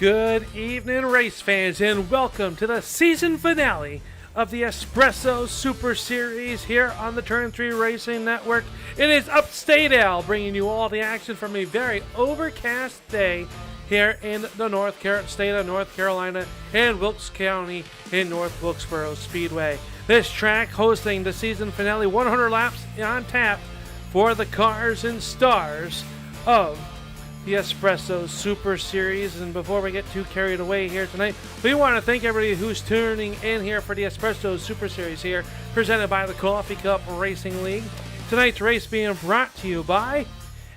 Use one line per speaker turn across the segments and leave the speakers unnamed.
Good evening, race fans, and welcome to the season finale of the Espresso Super Series here on the Turn 3 Racing Network. It is Upstate Al bringing you all the action from a very overcast day here in the state of North Carolina and Wilkes County in North Wilkesboro Speedway. This track hosting the season finale, 100 laps on tap for the cars and stars of the Espresso Super Series. And before we get too carried away here tonight, we want to thank everybody who's tuning in here for the Espresso Super Series here, presented by the Coffee Cup Racing League. Tonight's race being brought to you by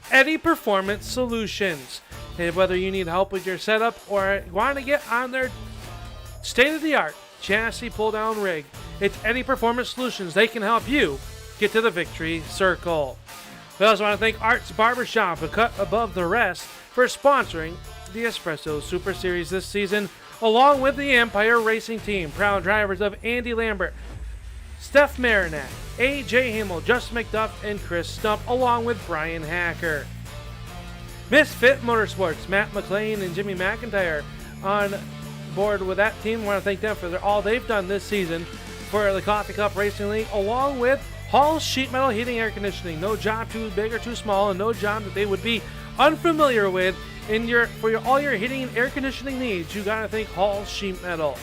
Eddy Performance Solutions. And whether you need help with your setup or want to get on their state-of-the-art chassis pull-down rig, it's Eddy Performance Solutions. They can help you get to the victory circle. We also want to thank Art's Barbershop, a cut above the rest, for sponsoring the Espresso Super Series this season, along with the Empire Racing Team, proud drivers of Andy Lambert, Steph Marinac, A.J. Hamill, Justin McDuff, and Chris Stump, along with Brian Hacker. Misfit Motorsports, Matt McLean and Jimmy McIntyre on board with that team. I want to thank them for all they've done this season for the Coffee Cup Racing League, along with Hall's Sheet Metal Heating Air Conditioning. No job too big or too small, and no job that they would be unfamiliar with for all your heating and air conditioning needs. You gotta think Hall's Sheet Metal.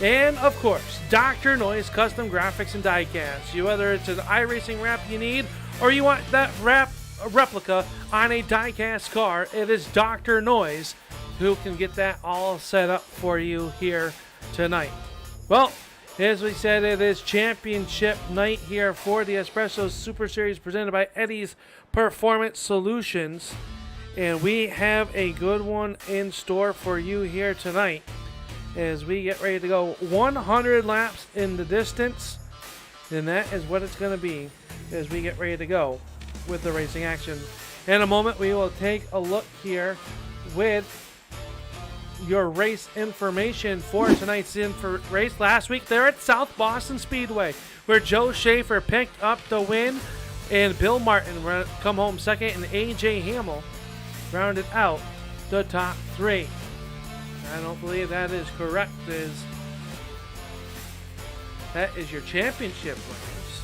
And of course, Dr. Noise Custom Graphics and Diecast. Whether it's an iRacing wrap you need, or you want that replica on a diecast car, it is Dr. Noise who can get that all set up for you here tonight. Well, as we said, it is championship night here for the Espresso Super Series presented by Eddy's Performance Solutions. And we have a good one in store for you here tonight as we get ready to go 100 laps in the distance. And that is what it's going to be as we get ready to go with the racing action. In a moment, we will take a look here with your race information for tonight's race. Last week there at South Boston Speedway, where Joe Shaffer picked up the win and Bill Martin come home second, and A.J. Hamill rounded out the top three. I don't believe that is correct. That is your championship winners.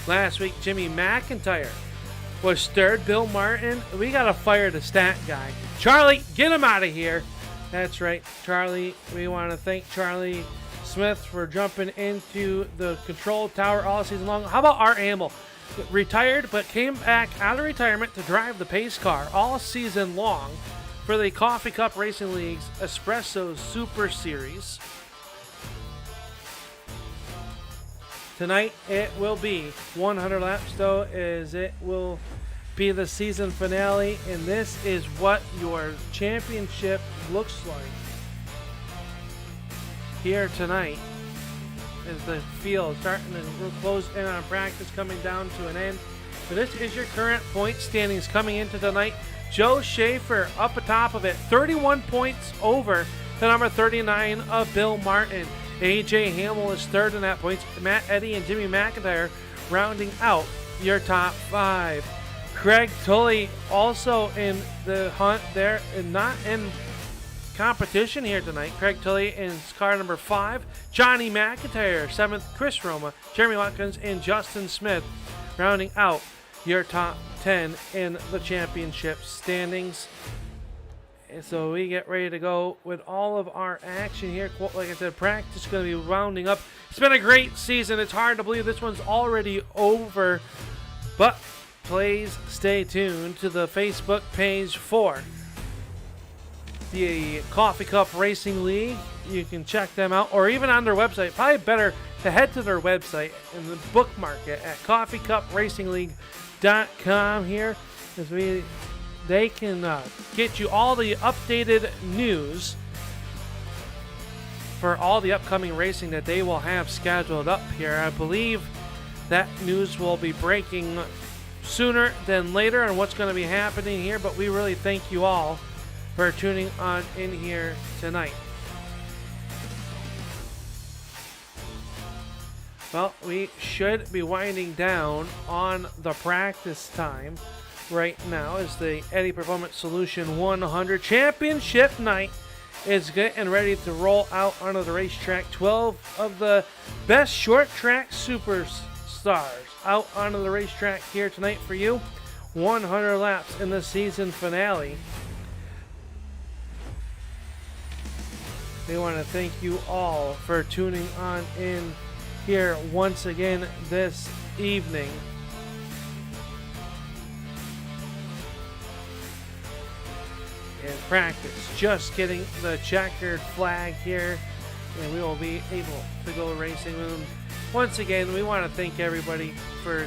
Last week Jimmy McIntyre was third. Bill Martin, we got to fire the stat guy. Charlie, get him out of here. That's right, Charlie. We want to thank Charlie Smith for jumping into the control tower all season long. How about Art Hamill? Retired, but came back out of retirement to drive the pace car all season long for the Coffee Cup Racing League's Espresso Super Series. Tonight it will be 100 laps, though, as it will be the season finale, and this is what your championship looks like here tonight as the field starting to close in on practice, coming down to an end. But this is your current point standings coming into tonight. Joe Shaffer up atop of it, 31 points over the number 39 of Bill Martin. A.J. Hamill is third in that points. Matt Eddy and Jimmy McIntyre rounding out your top five. Craig Tully also in the hunt there, and not in competition here tonight. Craig Tully in car number 5. Johnny McIntyre, 7th. Chris Roma, Jeremy Watkins, and Justin Smith rounding out your top 10 in the championship standings. And so we get ready to go with all of our action here. Like I said, practice is going to be rounding up. It's been a great season. It's hard to believe this one's already over, but please stay tuned to the Facebook page for the Coffee Cup Racing League. You can check them out, or even on their website. Probably better to head to their website and bookmark it at coffeecupracingleague.com here, as they can get you all the updated news for all the upcoming racing that they will have scheduled up here. I believe that news will be breaking sooner than later on what's going to be happening here, but we really thank you all for tuning on in here tonight. Well, we should be winding down on the practice time right now as the Eddy Performance Solution 100 Championship night is getting ready to roll out onto the racetrack. 12 of the best short track superstars out onto the racetrack here tonight for you. 100 laps in the season finale. We want to thank you all for tuning on in here once again this evening. In practice, just getting the checkered flag here, and we will be able to go racing with them. Once again, we want to thank everybody for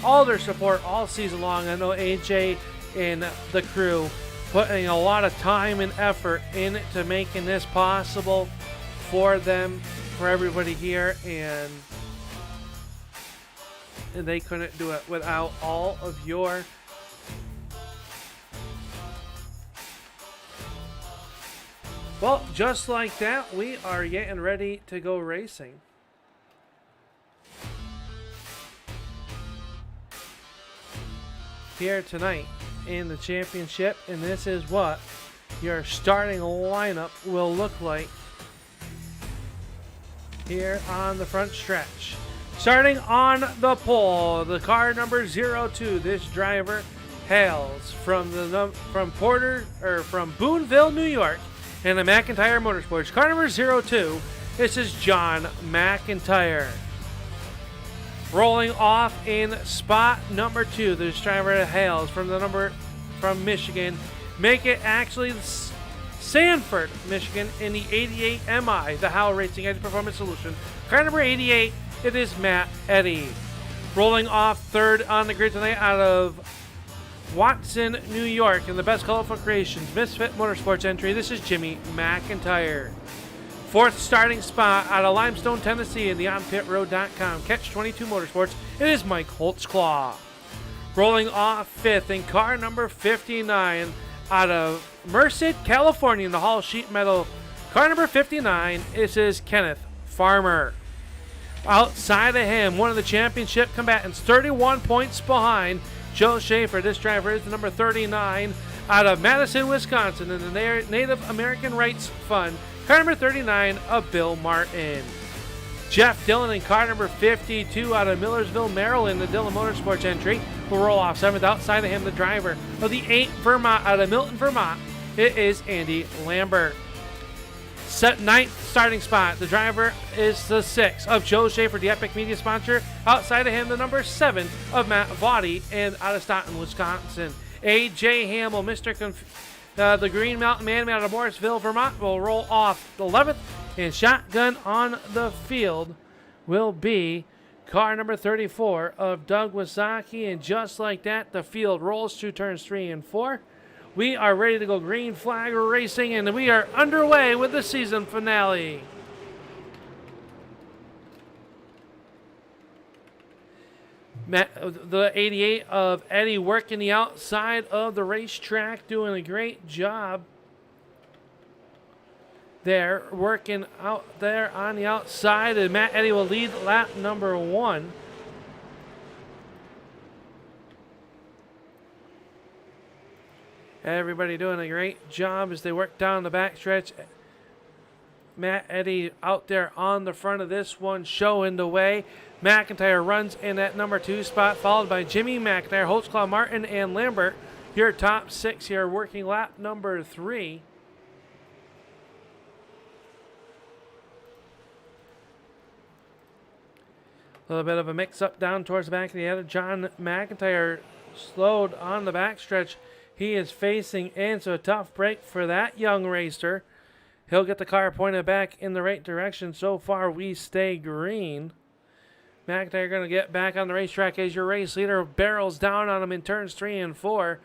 all their support all season long. I know AJ and the crew putting a lot of time and effort into making this possible for them, for everybody here, and they couldn't do it without all of your well, just like that, we are getting ready to go racing. Here tonight in the championship, and this is what your starting lineup will look like here on the front stretch. Starting on the pole, the car number 02. This driver hails from Boonville, New York, and the McIntyre Motorsports. Car number 02. This is John McIntyre. Rolling off in spot number 2, this driver hails from Michigan. Make it actually Sanford, Michigan, in the 88 MI, the Howell Racing Eddy Performance Solution. Car number 88, it is Matt Eddy. Rolling off third on the grid tonight out of Watson, New York, in the Best Colorful Creations Misfit Motorsports entry. This is Jimmy McIntyre. Fourth starting spot out of Limestone, Tennessee, in the OnPitRoad.com Catch 22 Motorsports. It is Mike Holtzclaw. Rolling off fifth in car number 59 out of Merced, California, in the Hall Sheet Metal. Car number 59. This is Kenneth Farmer. Outside of him, one of the championship combatants, 31 points behind, Joe Shaffer. This driver is the number 39 out of Madison, Wisconsin, in the Native American Rights Fund. Car number 39 of Bill Martin. Jeff Dillon in car number 52 out of Millersville, Maryland, the Dillon Motorsports entry, will roll off seventh. Outside of him, the driver of the 8 Vermont out of Milton, Vermont. It is Andy Lambert. Set ninth starting spot. The driver is the 6 of Joe Shaffer, the Epic Media sponsor. Outside of him, the number 7 of Matt Vaughty, and out of Staunton, Wisconsin. A.J. Hamill, the Green Mountain Man out of Morrisville, Vermont, will roll off the 11th. And shotgun on the field will be car number 34 of Doug Wasaki. And just like that, the field rolls through turns 3 and 4. We are ready to go green flag racing, and we are underway with the season finale. The 88 of Eddy working the outside of the racetrack, doing a great job there, working out there on the outside, and Matt Eddy will lead lap number 1. Everybody doing a great job as they work down the backstretch. Matt Eddy out there on the front of this one, showing the way. McIntyre runs in that number 2 spot, followed by Jimmy McIntyre, Holtzclaw, Martin, and Lambert. Your top 6 here, working lap number 3. A little bit of a mix-up down towards the back of the other. John McIntyre slowed on the backstretch. He is facing in, so a tough break for that young racer. He'll get the car pointed back in the right direction. So far, we stay green. McIntyre going to get back on the racetrack as your race leader barrels down on him in turns 3 and 4.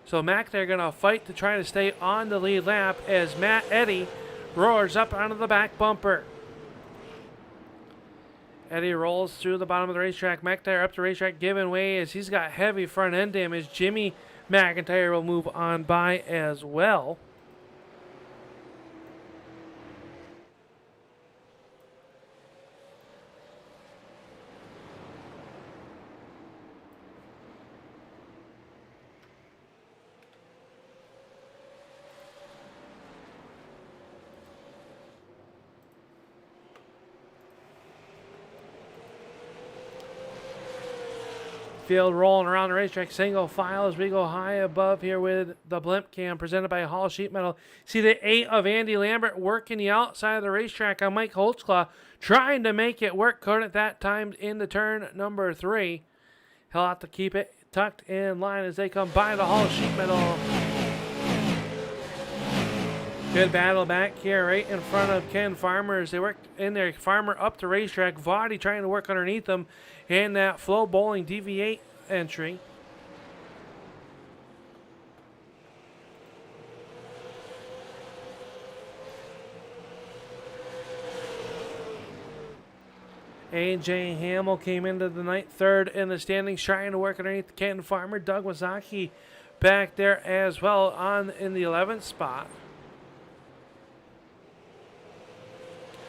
So McIntyre going to fight to try to stay on the lead lap as Matt Eddy roars up onto the back bumper. Eddy rolls through the bottom of the racetrack. McIntyre up the racetrack, giving way as he's got heavy front end damage. Jimmy McIntyre will move on by as well. Field rolling around the racetrack, single file as we go high above here with the blimp cam presented by Hall Sheet Metal. See the 8 of Andy Lambert working the outside of the racetrack on Mike Holtzclaw, trying to make it work. Couldn't that time into turn number 3. He'll have to keep it tucked in line as they come by the Hall Sheet Metal. Good battle back here right in front of Ken Farmer as they worked in there. Farmer up the racetrack. Vaughty trying to work underneath them in that Flow Bowling DV8 entry. A.J. Hamill came into the night third in the standings, trying to work underneath Ken Farmer. Doug Wazaki back there as well in the 11th spot.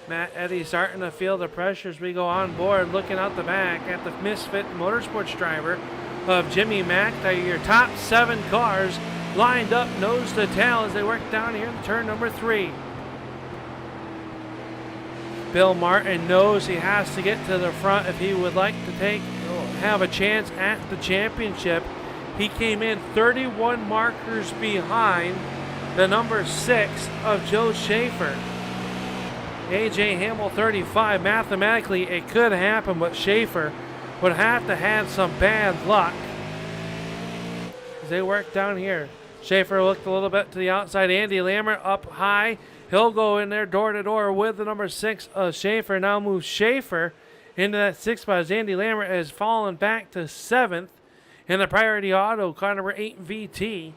Matt Eddy starting to feel the pressure as we go on board, looking out the back at the Misfit Motorsports driver of Jimmy McIntyre. Your top 7 cars lined up nose to tail as they work down here in turn number 3. Bill Martin knows he has to get to the front if he would like to have a chance at the championship. He came in 31 markers behind the number 6 of Joe Shaffer. A.J. Hamill 35. Mathematically, it could happen, but Shaffer would have to have some bad luck as they work down here. Shaffer looked a little bit to the outside. Andy Lambert up high. He'll go in there door to door with the number 6 of Shaffer. Now moves Shaffer into that 6th spot as Andy Lambert has fallen back to 7th in the Priority Auto car number 8 VT.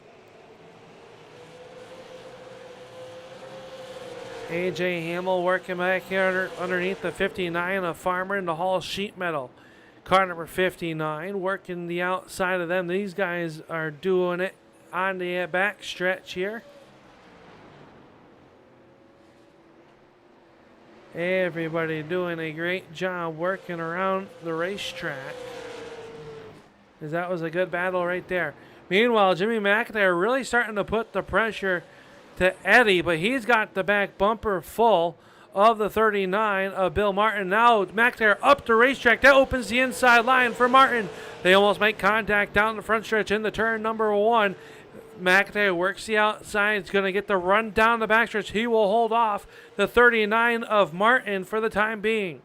A.J. Hamill working back here underneath the 59 of Farmer in the Hall Sheet Metal. Car number 59 working the outside of them. These guys are doing it on the back stretch here. Everybody doing a great job working around the racetrack. As that was a good battle right there. Meanwhile, Jimmy McIntyre really starting to put the pressure to Eddy, but he's got the back bumper full of the 39 of Bill Martin. Now McIntyre up the racetrack. That opens the inside line for Martin. They almost make contact down the front stretch in the turn number 1. McIntyre works the outside. He's going to get the run down the backstretch. He will hold off the 39 of Martin for the time being.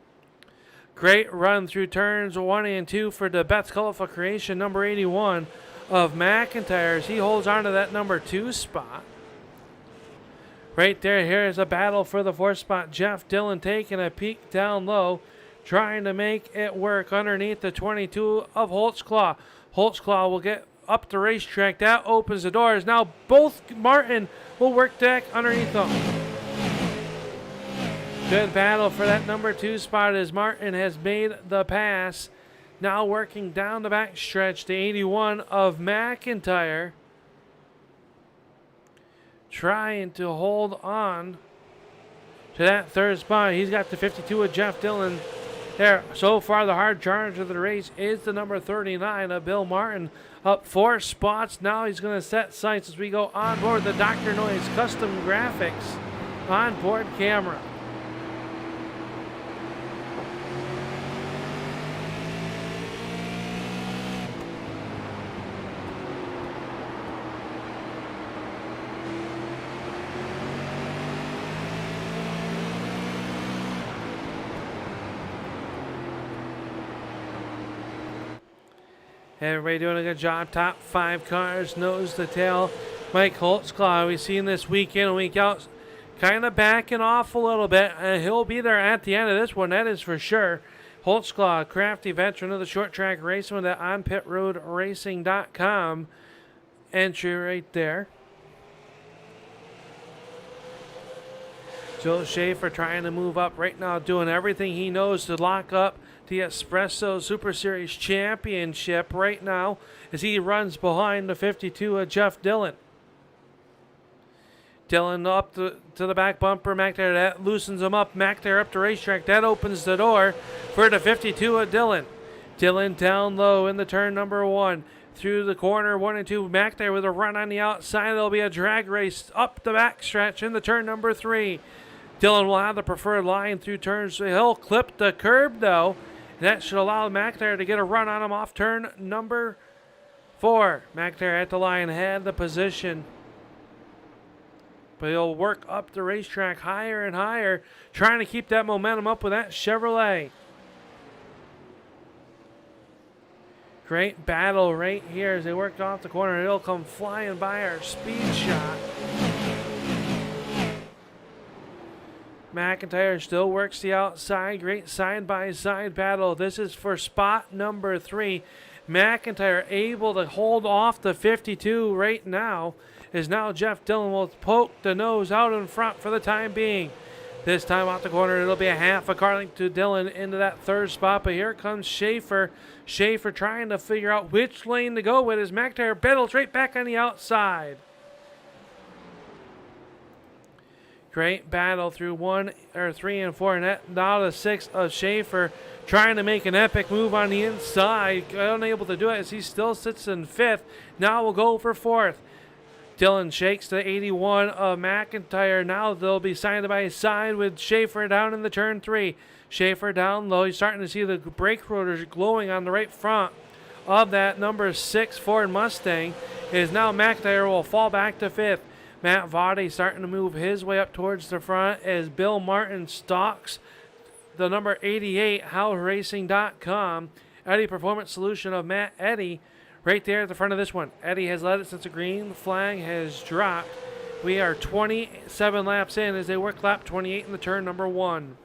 Great run through turns 1 and 2 for the Betts Colorful Creation, number 81 of McIntyre. He holds on to that number 2 spot. Right there, here's a battle for the 4th spot. Jeff Dillon taking a peek down low, trying to make it work underneath the 22 of Holtzclaw. Holtzclaw will get up the racetrack. That opens the doors. Now both Martin will work back underneath them. Good battle for that number 2 spot as Martin has made the pass. Now working down the back stretch, the 81 of McIntyre, trying to hold on to that 3rd spot. He's got the 52 of Jeff Dillon there. So far, the hard charge of the race is the number 39 of Bill Martin, up 4 spots. Now he's going to set sights as we go on board the Dr. Noise Custom Graphics onboard camera. Everybody doing a good job. Top 5 cars, nose to tail. Mike Holtzclaw, we've seen this week in and week out, kind of backing off a little bit. And he'll be there at the end of this one, that is for sure. Holtzclaw, crafty veteran of the short track racing with the onpitroadracing.com entry right there. Joe Shaffer trying to move up right now, doing everything he knows to lock up the Espresso Super Series Championship right now as he runs behind the 52 of Jeff Dillon. Dillon up to the back bumper. McIntyre, that loosens him up. McIntyre up the racetrack. That opens the door for the 52 of Dillon. Dillon down low in the turn number 1. Through the corner 1 and 2. McIntyre with a run on the outside. There'll be a drag race up the back stretch in the turn number 3. Dillon will have the preferred line through turns. He'll clip the curb though That should allow McIntyre to get a run on him off turn number 4. McIntyre at the line had the position, but he'll work up the racetrack higher and higher, trying to keep that momentum up with that Chevrolet. Great battle right here as they worked off the corner. He'll come flying by our speed shot. McIntyre still works the outside. Great side-by-side battle. This is for spot number 3. McIntyre able to hold off the 52 right now, as now Jeff Dillon will poke the nose out in front for the time being. This time off the corner, it'll be a half a car length to Dillon into that 3rd spot, but here comes Shaffer. Shaffer trying to figure out which lane to go with as McIntyre battles right back on the outside. Great battle through 3 and 4, and now the 6 of Shaffer trying to make an epic move on the inside. Unable to do it as he still sits in 5th. Now we'll go for 4th. Dillon shakes the 81 of McIntyre. Now they'll be side by side with Shaffer down in the turn 3. Shaffer down low. He's starting to see the brake rotors glowing on the right front of that number 6 Ford Mustang. Is now McIntyre will fall back to 5th. Matt Vaughty starting to move his way up towards the front as Bill Martin stalks the number 88 HowRacing.com Eddy Performance Solution of Matt Eddy. Right there at the front of this one. Eddy has led it since the green flag has dropped. We are 27 laps in as they work lap 28 in the turn number 1.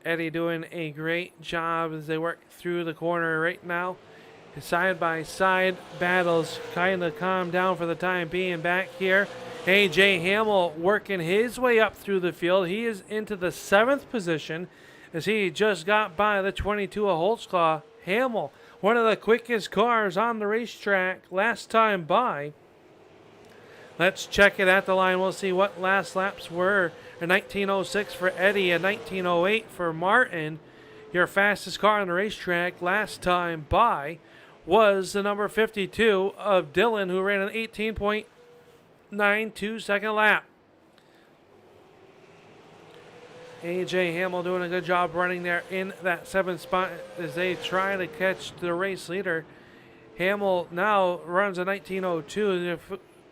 Eddy doing a great job as they work through the corner right now. Side-by-side battles kind of calm down for the time being back here. A.J. Hamill working his way up through the field. He is into the 7th position as he just got by the 22 of Holtzclaw. Hamill, one of the quickest cars on the racetrack last time by. Let's check it at the line. We'll see what last laps were. A 1906 for Eddy, a 1908 for Martin. Your fastest car on the racetrack last time by was the number 52 of Dillon, who ran an 18.92 second lap. A.J. Hamill doing a good job running there in that 7th spot as they try to catch the race leader. Hamill now runs a 1902.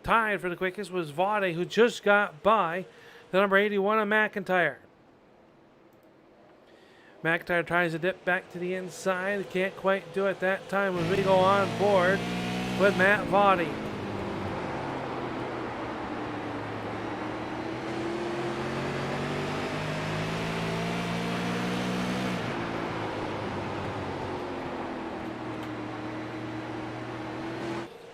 Tied for the quickest was Vaughty, who just got by the number 81 of McIntyre. McIntyre tries to dip back to the inside. Can't quite do it that time as we go on board with Matt Vaughty.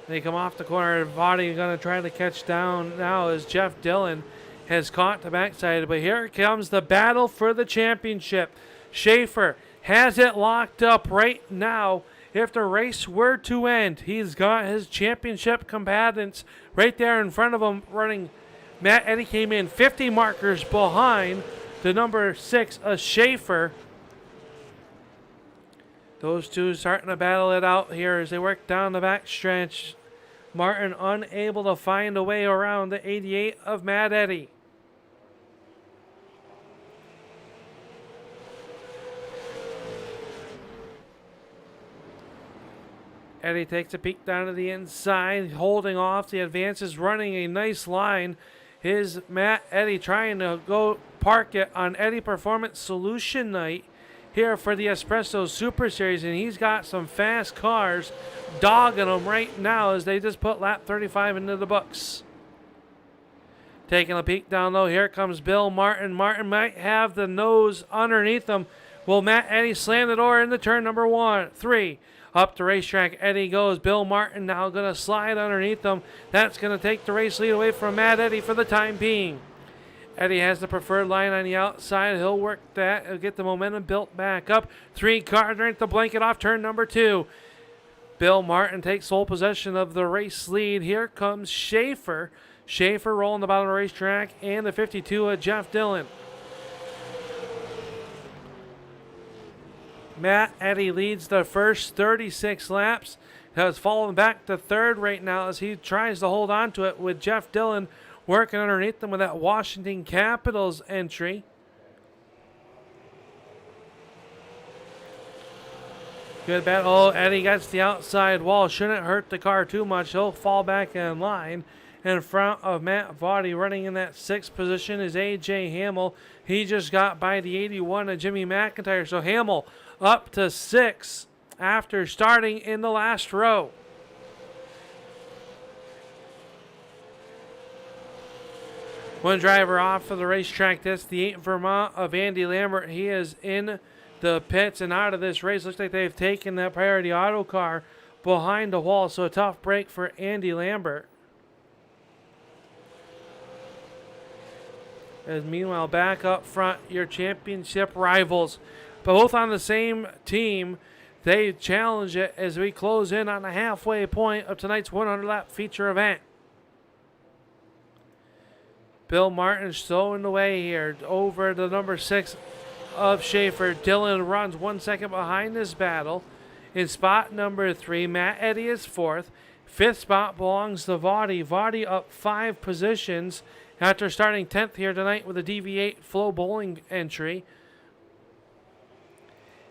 They come off the corner. Vaughty going to try to catch down now as Jeff Dillon has caught the backside. But here comes the battle for the championship. Shaffer has it locked up right now. If the race were to end, he's got his championship combatants right there in front of him running. Matt Eddy came in 50 markers behind the number 6 of Shaffer. Those two starting to battle it out here as they work down the back stretch. Martin unable to find a way around the 88 of Matt Eddy. Eddy takes a peek down to the inside, holding off the advances, running a nice line. Is Matt Eddy trying to go park it on Eddy Performance Solution night here for the Espresso Super Series, and he's got some fast cars dogging them right now as they just put lap 35 into the books. Taking a peek down low, here comes Bill Martin. Martin might have the nose underneath him. Will Matt Eddy slam the door into turn number 3? Up the racetrack, Eddy goes. Bill Martin now going to slide underneath them. That's going to take the race lead away from Matt Eddy for the time being. Eddy has the preferred line on the outside. He'll work that. He'll get the momentum built back up. 3 cars underneath the blanket off turn number 2. Bill Martin takes sole possession of the race lead. Here comes Shaffer. Shaffer rolling the bottom of the racetrack and the 52 of Jeff Dillon. Matt Eddy leads the first 36 laps. Has fallen back to 3rd right now as he tries to hold on to it with Jeff Dillon working underneath them with that Washington Capitals entry. Good battle. Oh, Eddy gets the outside wall. Shouldn't hurt the car too much. He'll fall back in line. In front of Matt Vaughty, running in that 6th position, is A.J. Hamill. He just got by the 81 of Jimmy McIntyre. So Hamill up to 6 after starting in the last row. One driver off for the racetrack. That's the 8 Vermont of Andy Lambert. He is in the pits and out of this race. Looks like they've taken that priority auto car behind the wall. So a tough break for Andy Lambert. As meanwhile, back up front, your championship rivals, both on the same team. They challenge it as we close in on the halfway point of tonight's 100-lap feature event. Bill Martin stowing away here over the number 6 of Shaffer. Dylan runs 1 second behind this battle. In spot number 3, Matt Eddy is 4th. 5th spot belongs to Vaughty. Vaughty up 5 positions after starting 10th here tonight with a DV8 Flow Bowling entry.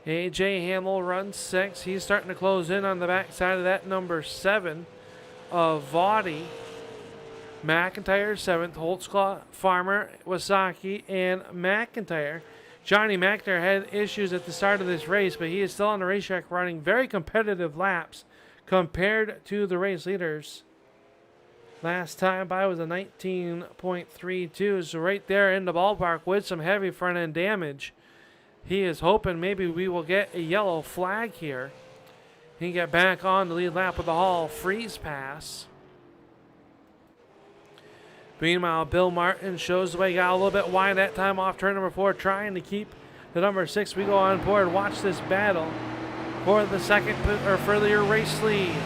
A.J. Hamill runs 6th. He's starting to close in on the backside of that number 7 of Vaughty. McIntyre 7th, Holtzclaw, Farmer, Wasaki, and McIntyre. Johnny McIntyre had issues at the start of this race, but he is still on the racetrack running very competitive laps compared to the race leaders. Last time by was a 19.32, so right there in the ballpark with some heavy front end damage. He is hoping maybe we will get a yellow flag here. He can get back on the lead lap with the Hall freeze pass. Meanwhile, Bill Martin shows the way. Got a little bit wide that time off turn number 4, trying to keep the number 6. We go on board. Watch this battle for the second or further race lead.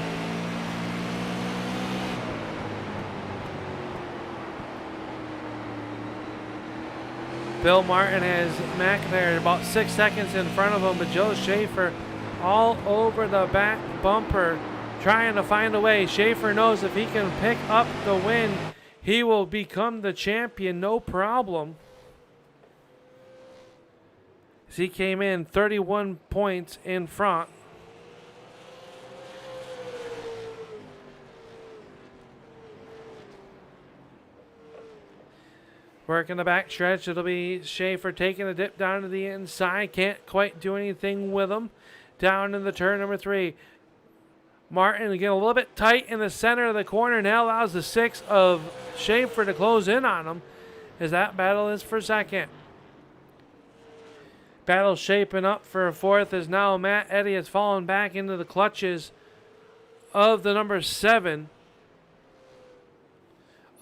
Bill Martin has McIntyre about 6 seconds in front of him, but Joe Shaffer all over the back bumper trying to find a way. Shaffer knows if he can pick up the win, he will become the champion, no problem. As he came in 31 points in front. Working the back stretch, it'll be Shaffer taking a dip down to the inside. Can't quite do anything with him. Down in the turn number 3. Martin again a little bit tight in the center of the corner. Now allows the 6 of Shaffer to close in on him as that battle is for second. Battle shaping up for a 4th as now Matt Eddy has fallen back into the clutches of the number 7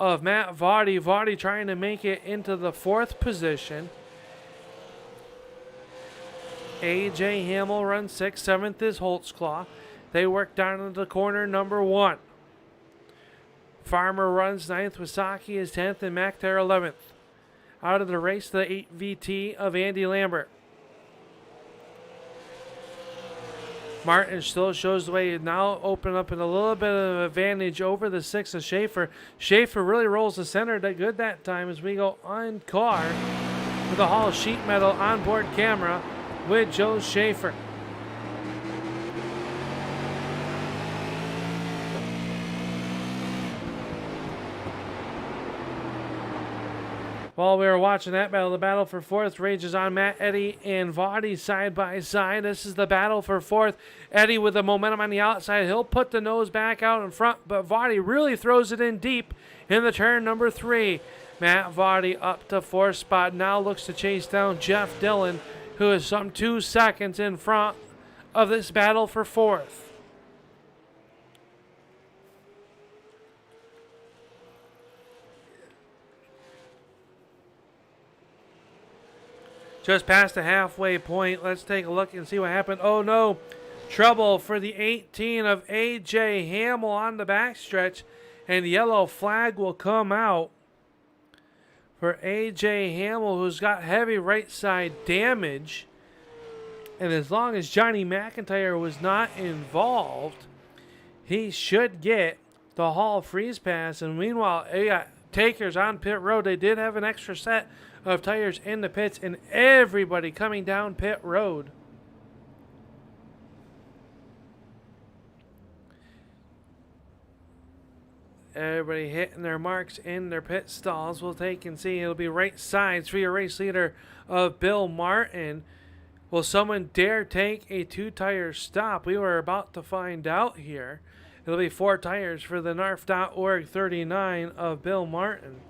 of Matt Vaughty. Vaughty trying to make it into the 4th position. A.J. Hamill runs 6th. 7th is Holtzclaw. They work down into the corner number 1. Farmer runs 9th. Wasaki is 10th. And McIntyre 11th. Out of the race, the 8 VT of Andy Lambert. Martin still shows the way. Now open up in a little bit of advantage over the 6 of Shaffer. Shaffer really rolls the center good that time as we go on car with the Hall sheet metal onboard camera with Joe Shaffer. While we were watching that battle, the battle for 4th rages on. Matt Eddy and Vaughty side by side. This is the battle for 4th. Eddy with the momentum on the outside. He'll put the nose back out in front, but Vaughty really throws it in deep in the turn number 3. Matt Vaughty up to 4th spot. Now looks to chase down Jeff Dillon, who is some 2 seconds in front of this battle for 4th. Just past the halfway point. Let's take a look and see what happened. Oh no, trouble for the 18 of A.J. Hamill on the backstretch, and the yellow flag will come out for A.J. Hamill, who's got heavy right side damage. And as long as Johnny McIntyre was not involved, he should get the Hall freeze pass. And meanwhile, takers on pit road. They did have an extra set of tires in the pits, and everybody coming down pit road. Everybody hitting their marks in their pit stalls. We'll take and see. It'll be right sides for your race leader of Bill Martin. Will someone dare take a 2-tire stop? We were about to find out here. It'll be 4 tires for the Narf.org 39 of Bill Martin.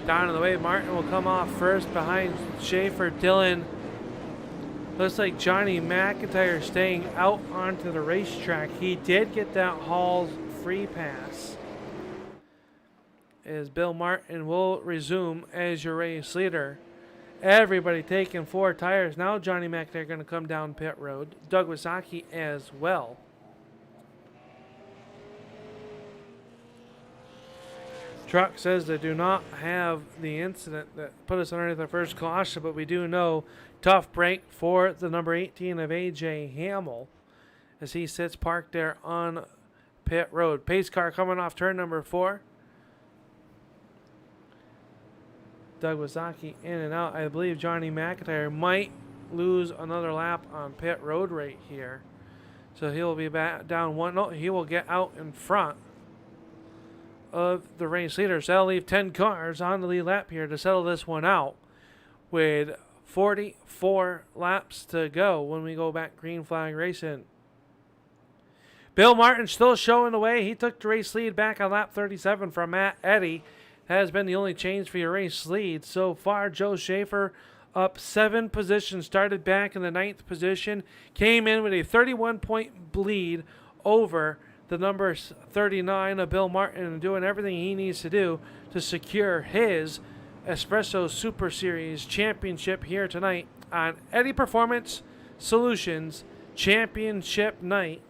Down in the way, Martin will come off first behind Shaffer. Dylan. Looks like Johnny McIntyre staying out onto the racetrack. He did get that Hall's free pass. As Bill Martin will resume as your race leader. Everybody taking 4 tires. Now Johnny McIntyre going to come down pit road. Doug Wasaki as well. Truck says they do not have the incident that put us underneath the first caution, but we do know tough break for the number 18 of AJ Hamill as he sits parked there on pit road. Pace car coming off turn number 4. Doug Wasaki in and out. I believe Johnny McIntyre might lose another lap on pit road right here. So he'll be back down one. No, he will get out in front of the race leaders. That'll leave 10 cars on the lead lap here to settle this one out with 44 laps to go when we go back green flag racing. Bill Martin still showing the way. He took the race lead back on lap 37 from Matt Eddy. That has been the only change for your race lead so far. Joe Shaffer up 7 positions, started back in the 9th position, came in with a 31-point lead over the number 39 of Bill Martin, and doing everything he needs to do to secure his Espresso Super Series championship here tonight on Eddy Performance Solutions Championship Night.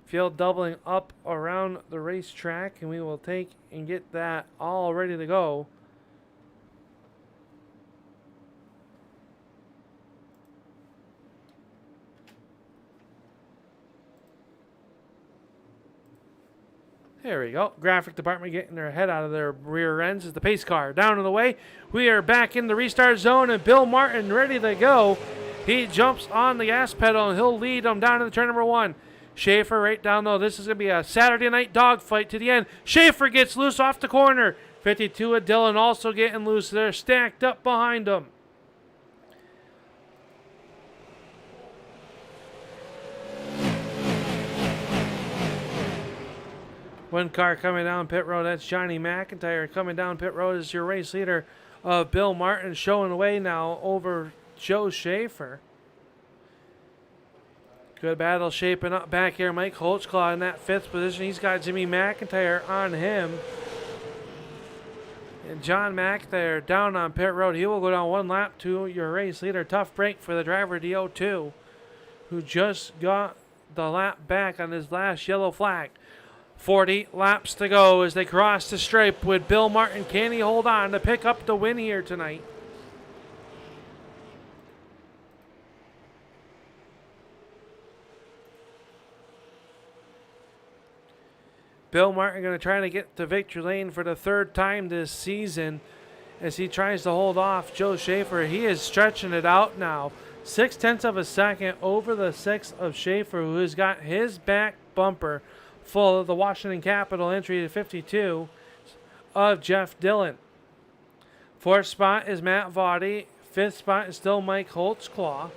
Field doubling up around the racetrack, and we will take and get that all ready to go. There we go. Graphic department getting their head out of their rear ends as the pace car down and away. We are back in the restart zone, and Bill Martin ready to go. He jumps on the gas pedal, and he'll lead them down to the turn number 1. Shaffer right down low. This is going to be a Saturday night dogfight to the end. Shaffer gets loose off the corner. 52 of Dillon also getting loose. They're stacked up behind him. One car coming down pit road. That's Johnny McIntyre coming down pit road as your race leader of Bill Martin, showing away now over Joe Shaffer. Good battle shaping up back here. Mike Holtzclaw in that 5th position. He's got Jimmy McIntyre on him. And John McIntyre down on pit road. He will go down 1 lap to your race leader. Tough break for the driver DO2, who just got the lap back on his last yellow flag. 40 laps to go as they cross the stripe with Bill Martin. Can he hold on to pick up the win here tonight? Bill Martin going to try to get to victory lane for the 3rd time this season as he tries to hold off Joe Shaffer. He is stretching it out now. 0.6 of a second over the 6th of Shaffer, who has got his back bumper full of the Washington Capitol entry to 52 of Jeff Dillon. 4th spot is Matt Vaughty. 5th spot is still Mike Holtzclaw.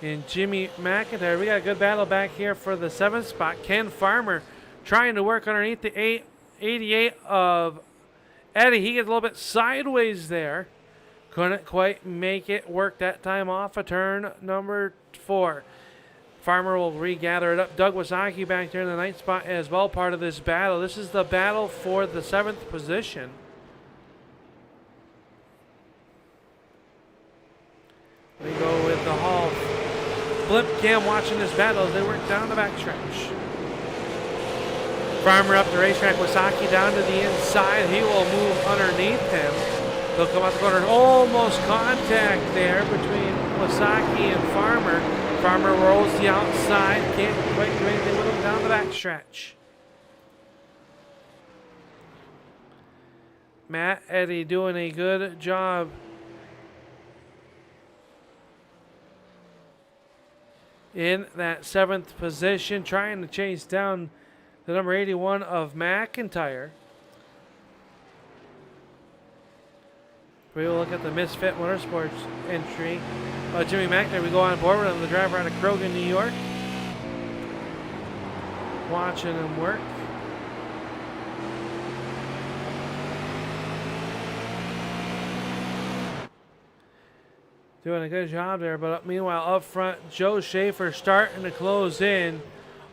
And Jimmy McIntyre. We got a good battle back here for the 7th spot. Ken Farmer trying to work underneath the 88 of Eddy. He gets a little bit sideways there. Couldn't quite make it work that time off of turn number 4. Farmer will regather it up. Doug Wasaki back there in the 9th spot as well, part of this battle. This is the battle for the 7th position. We go with the Hall blimp cam watching this battle as they work down the backstretch. Farmer up the racetrack. Wasaki down to the inside. He will move underneath him. He'll come out the corner. Almost contact there between Wasaki and Farmer. Farmer rolls the outside. Can't quite do anything with him down the backstretch. Matt Eddy doing a good job in that 7th position, trying to chase down the number 81 of McIntyre. We will look at the Misfit Motorsports entry. Jimmy McIntyre, we go on board with him, the driver out of Krogan, New York. Watching him work. Doing a good job there, but meanwhile up front, Joe Shaffer starting to close in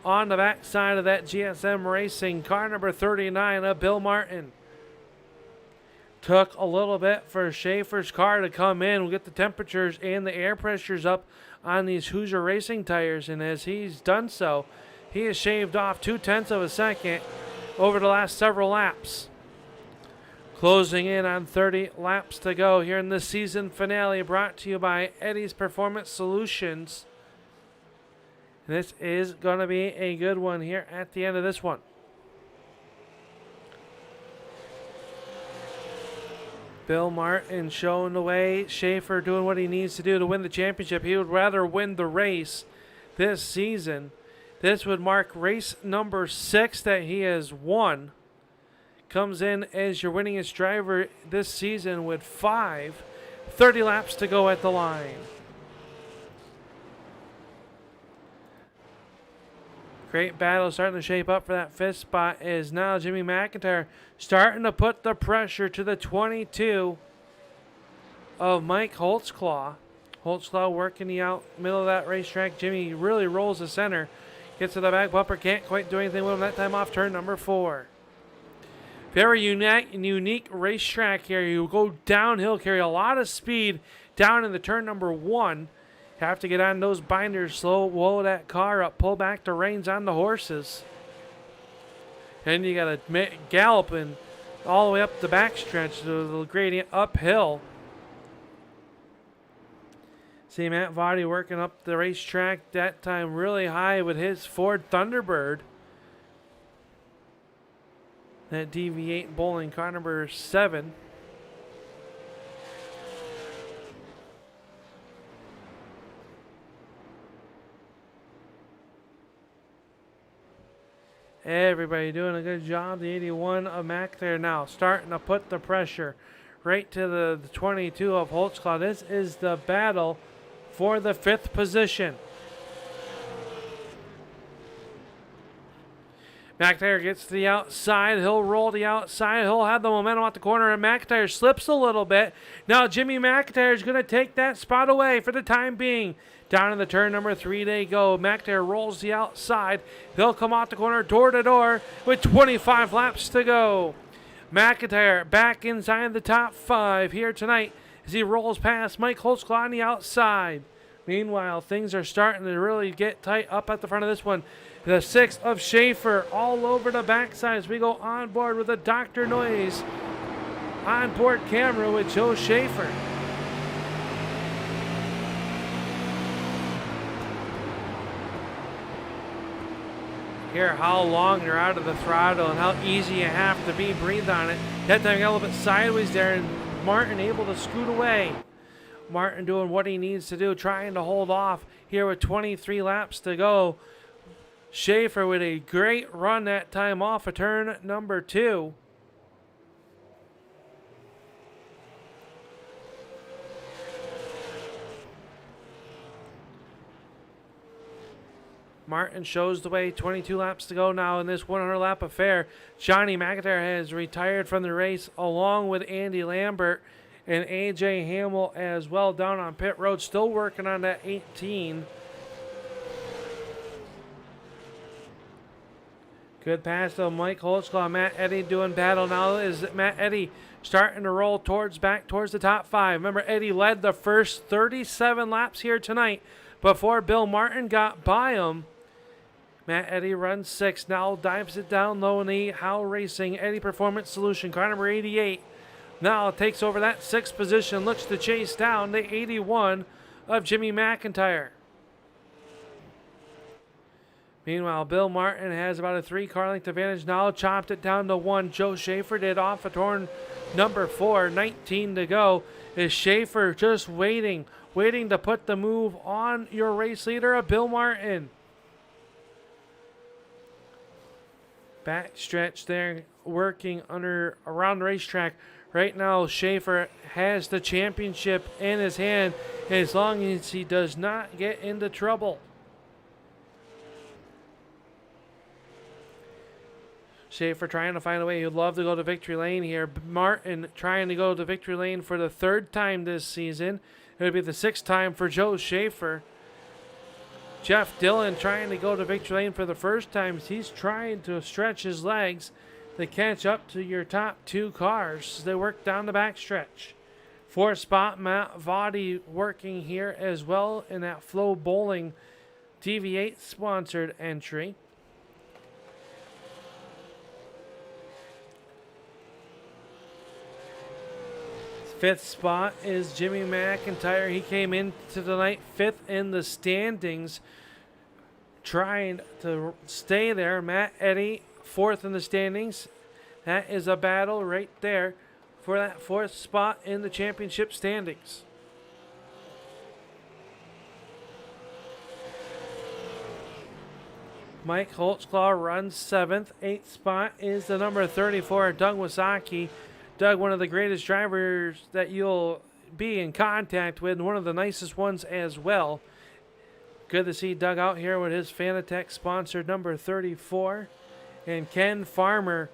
on the backside of that GSM Racing car number 39 of Bill Martin. Took a little bit for Shaffer's car to come in. We'll get the temperatures and the air pressures up on these Hoosier Racing tires, and as he's done so, he has shaved off 0.2 of a second over the last several laps. Closing in on 30 laps to go here in the season finale, brought to you by Eddy's Performance Solutions. This is going to be a good one here at the end of this one. Bill Martin showing the way. Shaffer doing what he needs to do to win the championship. He would rather win the race this season. This would mark race number 6 that he has won. Comes in as your winningest driver this season with 30 laps to go at the line. Great battle starting to shape up for that 5th spot is now Jimmy McIntyre starting to put the pressure to the 22 of Mike Holtzclaw. Holtzclaw working the out middle of that racetrack. Jimmy really rolls the center. Gets to the back bumper. Can't quite do anything with him that time off turn number 4. Very unique racetrack here. You go downhill, carry a lot of speed down in the turn number 1. Have to get on those binders, slow that car up, pull back the reins on the horses. And you got to galloping all the way up the backstretch, the gradient uphill. See Matt Votty working up the racetrack, that time really high with his Ford Thunderbird. That DV8 bowling car number 7. Everybody doing a good job. The 81 of Mac there now starting to put the pressure right to the 22 of Holtzclaw. This is the battle for the 5th position. McIntyre gets to the outside. He'll roll the outside. He'll have the momentum out the corner, and McIntyre slips a little bit. Now Jimmy McIntyre is going to take that spot away for the time being. Down in the turn number 3 they go. McIntyre rolls the outside. He'll come out the corner door to door with 25 laps to go. McIntyre back inside the top 5 here tonight as he rolls past Mike Holtzclaw on the outside. Meanwhile, things are starting to really get tight up at the front of this one. The 6th of Shaffer all over the backside as we go on board with a Dr. Noise onboard camera with Joe Shaffer. Hear how long you're out of the throttle and how easy you have to be. Breathe on it. That time got a little bit sideways there, and Martin able to scoot away. Martin doing what he needs to do, trying to hold off here with 23 laps to go. Shaffer with a great run that time off of turn number 2. Martin shows the way, 22 laps to go now in this 100-lap affair. Johnny McIntyre has retired from the race along with Andy Lambert and A.J. Hamill as well down on pit road, still working on that 18. Good pass though, Mike Holtzclaw. Matt Eddy doing battle now. Is Matt Eddy starting to roll back towards the top 5. Remember, Eddy led the first 37 laps here tonight before Bill Martin got by him. Matt Eddy runs 6, now dives it down low in the Howe Racing Eddy Performance Solution, car number 88. Now takes over that 6th position, looks to chase down the 81 of Jimmy McIntyre. Meanwhile, Bill Martin has about a 3-car length advantage now, chopped it down to 1. Joe Shaffer did off of turn number 4, 19 to go. Is Shaffer just waiting to put the move on your race leader, Bill Martin? Backstretch there, working around the racetrack. Right now, Shaffer has the championship in his hand as long as he does not get into trouble. Shaffer trying to find a way. He'd love to go to victory lane here. Martin trying to go to victory lane for the 3rd time this season. It would be the 6th time for Joe Shaffer. Jeff Dillon trying to go to victory lane for the 1st time. He's trying to stretch his legs to catch up to your top 2 cars as they work down the backstretch. 4th spot, Matt Vaughty working here as well in that Flow Bowling TV8 sponsored entry. 5th spot is Jimmy McIntyre. He came into the night 5th in the standings, trying to stay there. Matt Eddy, 4th in the standings. That is a battle right there for that 4th spot in the championship standings. Mike Holtzclaw runs 7th. 8th spot is the number 34, Doug Wasaki. Doug, one of the greatest drivers that you'll be in contact with, and one of the nicest ones as well. Good to see Doug out here with his Fanatec sponsored number 34. And Ken Farmer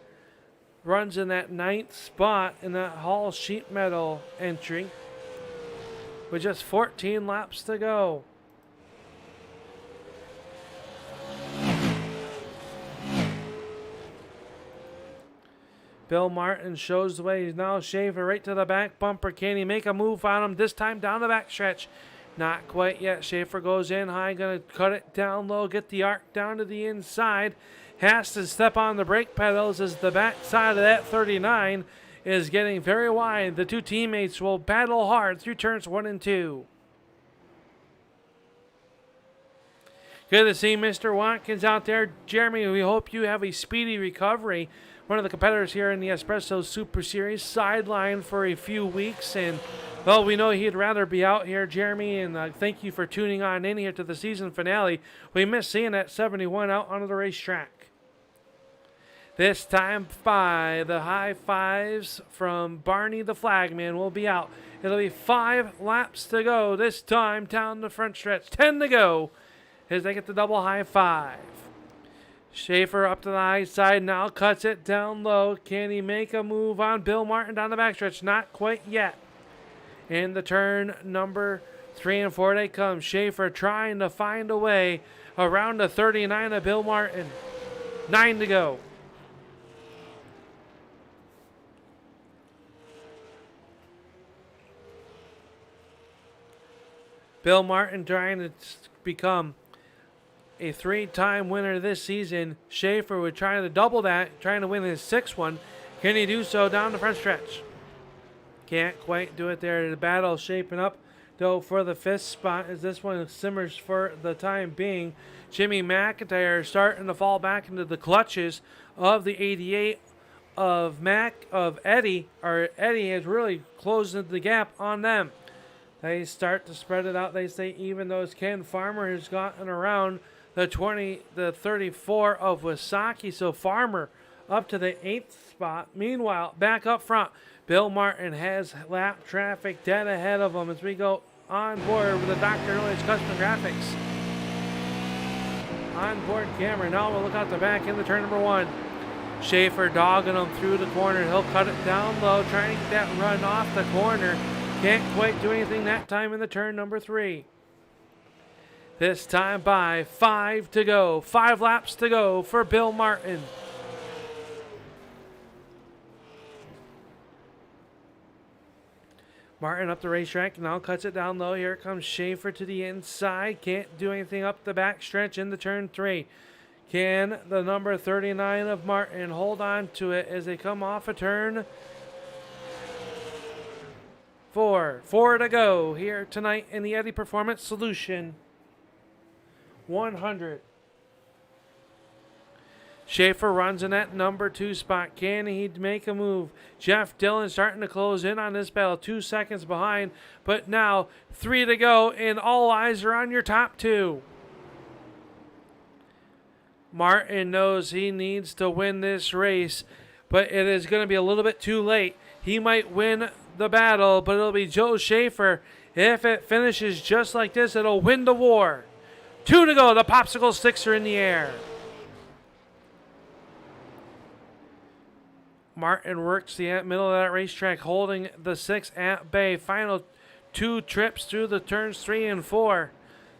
runs in that 9th spot in that Hall Sheet Metal entry with just 14 laps to go. Bill Martin shows the way. He's now Shaffer right to the back bumper. Can he make a move on him? This time down the back stretch. Not quite yet. Shaffer goes in high. Going to cut it down low. Get the arc down to the inside. Has to step on the brake pedals as the back side of that 39 is getting very wide. The 2 teammates will battle hard through turns 1 and 2. Good to see Mr. Watkins out there. Jeremy, we hope you have a speedy recovery. One of the competitors here in the Espresso Super Series, sidelined for a few weeks, and well, we know he'd rather be out here, Jeremy, and thank you for tuning on in here to the season finale. We miss seeing that 71 out onto the racetrack. This time by the high fives from Barney the Flagman will be out. It'll be 5 laps to go this time down the front stretch. 10 to go as they get the double high five. Shaffer up to the high side now, cuts it down low. Can he make a move on Bill Martin down the backstretch? Not quite yet. In the turn number 3 and 4 they come. Shaffer trying to find a way around the 39 of Bill Martin. 9 to go. Bill Martin trying to become a 3-time winner this season. Shaffer would try to double that, trying to win his 6th one. Can he do so down the front stretch? Can't quite do it there. The battle shaping up, though, for the 5th spot as this one simmers for the time being. Jimmy McIntyre starting to fall back into the clutches of the 88 of Eddy. Or Eddy has really closed the gap on them. They start to spread it out. They stay even, though Ken Farmer has gotten around the 34 of Wasaki. So Farmer up to the 8th spot. Meanwhile, back up front, Bill Martin has lap traffic dead ahead of him as we go on board with the Dr. Noise Custom Graphics onboard camera. Now we'll look out the back in the turn number 1. Shaffer dogging him through the corner. He'll cut it down low, trying to get that run off the corner. Can't quite do anything that time in the turn number 3. This time by 5 to go. 5 laps to go for Bill Martin. Martin up the racetrack, now cuts it down low. Here comes Shaffer to the inside. Can't do anything up the back stretch in the turn 3. Can the number 39 of Martin hold on to it as they come off a turn? 4 to go here tonight in the Eddy Performance Solution 100. Shaffer runs in that number 2 spot. Can he make a move? Jeff Dillon starting to close in on this battle. 2 seconds behind, but now 3 to go, and all eyes are on your top 2. Martin knows he needs to win this race, but it is going to be a little bit too late. He might win the battle, but it'll be Joe Shaffer. If it finishes just like this, it'll win the war. 2 to go. The popsicle sticks are in the air. Martin works the middle of that racetrack, holding the 6 at bay. Final 2 trips through the turns 3 and 4.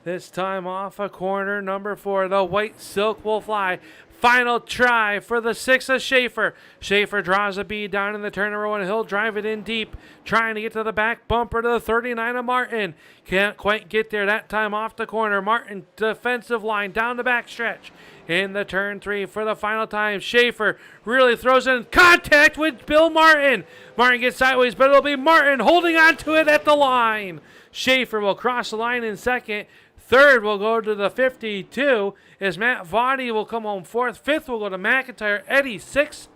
This time off a corner, number 4. The white silk will fly. Final try for the 6 of Shaffer. Shaffer draws a bead down in the turn number 1. He'll drive it in deep, trying to get to the back bumper to the 39 of Martin. Can't quite get there that time off the corner. Martin defensive line down the back stretch. In the turn 3 for the final time. Shaffer really throws in contact with Bill Martin. Martin gets sideways, but it'll be Martin holding on to it at the line. Shaffer will cross the line in second. Third will go to the 52 as Matt Vaughty will come home fourth. Fifth will go to McIntyre. Eddy 6th.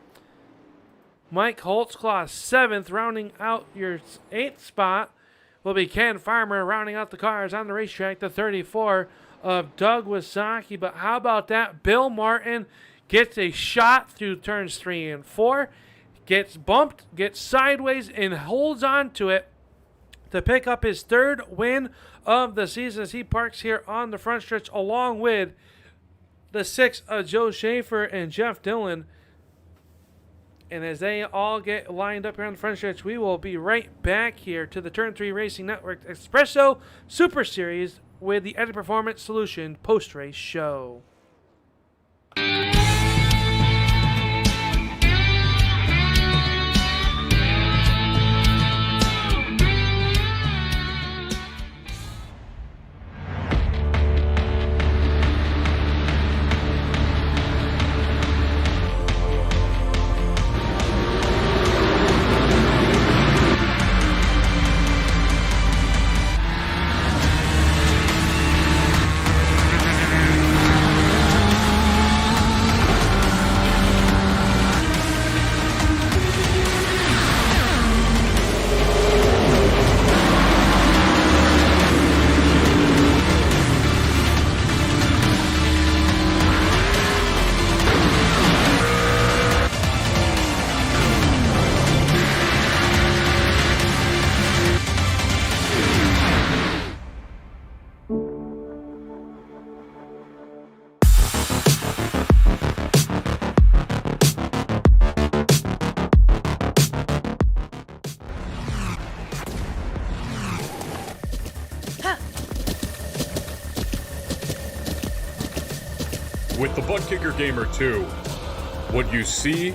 Mike Holtzclaw 7th. Rounding out your 8th spot will be Ken Farmer. Rounding out the cars on the racetrack, the 34 of Doug Wasaki. But how about that? Bill Martin gets a shot through turns 3 and 4. Gets bumped, gets sideways, and holds on to it to pick up his 3rd win of the season as he parks here on the front stretch along with the 6 of Joe Shaffer and Jeff Dillon. And as they all get lined up here on the front stretch, we will be right back here to the Turn 3 Racing Network Espresso Super Series with the Eddy Performance Solution post-race show.
With the Butt Kicker Gamer 2, what you see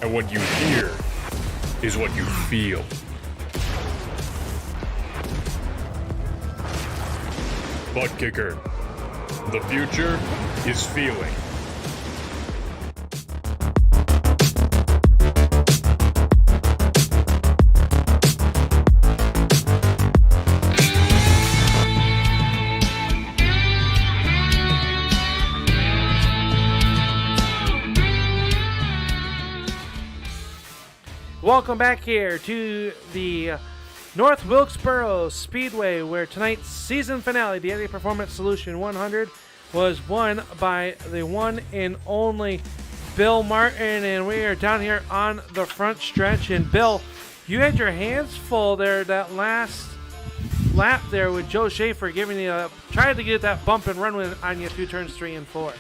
and what you hear is what you feel. Butt Kicker. The future is feeling.
Welcome back here to the North Wilkesboro Speedway, where tonight's season finale, the Eddy Performance Solution 100, was won by the one and only Bill Martin. And we are down here on the front stretch. And Bill, you had your hands full there that last lap there with Joe Shaffer giving you trying to get that bump and run on you through turns 3 and 4.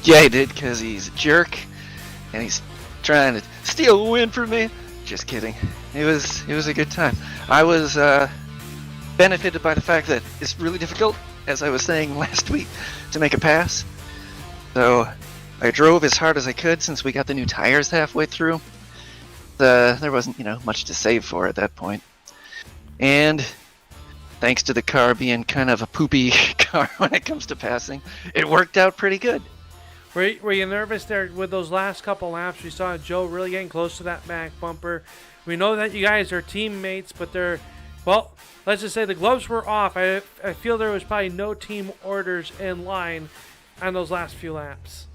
Yeah, he did, because he's a jerk and he's trying to steal a win from me. Just kidding. It was a good time. I was benefited by the fact that it's really difficult, as I was saying last week, to make a pass. So I drove as hard as I could since we got the new tires halfway through. There wasn't, much to save for at that point. And thanks to the car being kind of a poopy car when it comes to passing, it worked out pretty good.
Were you nervous there with those last couple laps? We saw Joe really getting close to that back bumper. We know that you guys are teammates, but well, let's just say the gloves were off. I feel there was probably no team orders in line on those last few laps.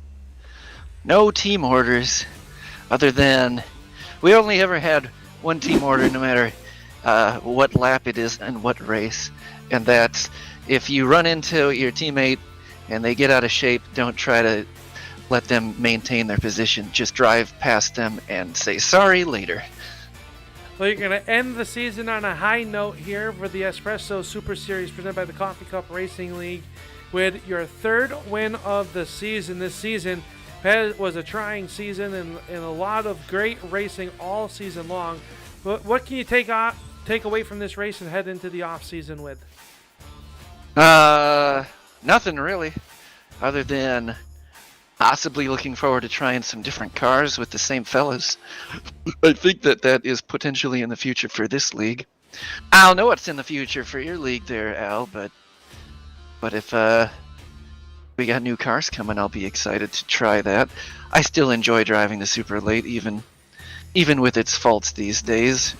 No team orders, other than we only ever had one team order no matter what lap it is and what race. And that's if you run into your teammate and they get out of shape, don't try to let them maintain their position. Just drive past them and say sorry later.
Well, you're going to end the season on a high note here for the Espresso Super Series presented by the Coffee Cup Racing League with your third win of the season. This season was a trying season and a lot of great racing all season long. What can you take away from this race and head into the off season with?
Nothing really, other than possibly looking forward to trying some different cars with the same fellas. I think that is potentially in the future for this league. I don't know what's in the future for your league there, Al, but if we got new cars coming, I'll be excited to try that. I still enjoy driving the Super Late, even with its faults these days.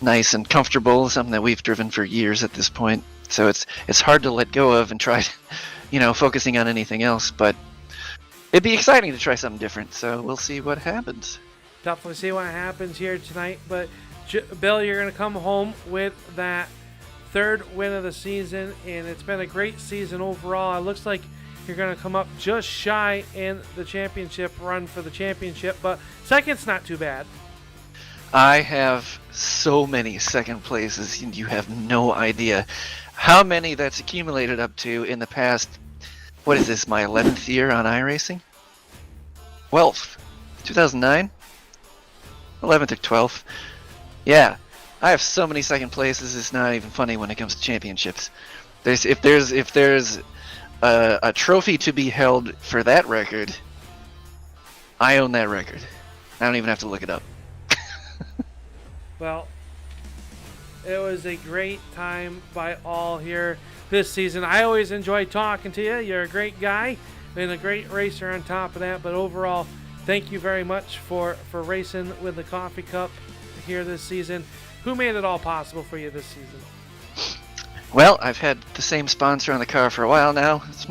Nice and comfortable, something that we've driven for years at this point. So it's hard to let go of and try, focusing on anything else, but it'd be exciting to try something different, so we'll see what happens.
Definitely see what happens here tonight, but Bill, you're going to come home with that third win of the season, and it's been a great season overall. It looks like you're going to come up just shy in the championship run for the championship, but second's not too bad.
I have so many second places, and you have no idea how many that's accumulated up to in the past. What is this, my 11th year on iRacing? 12th. 2009? 11th or 12th. Yeah, I have so many second places, it's not even funny when it comes to championships. If there's a trophy to be held for that record, I own that record. I don't even have to look it up.
Well, it was a great time by all here this season. I always enjoy talking to you. You're a great guy and a great racer on top of that. But overall, thank you very much for racing with the Coffee Cup here this season. Who made it all possible for you this season?
Well, I've had the same sponsor on the car for a while now. It's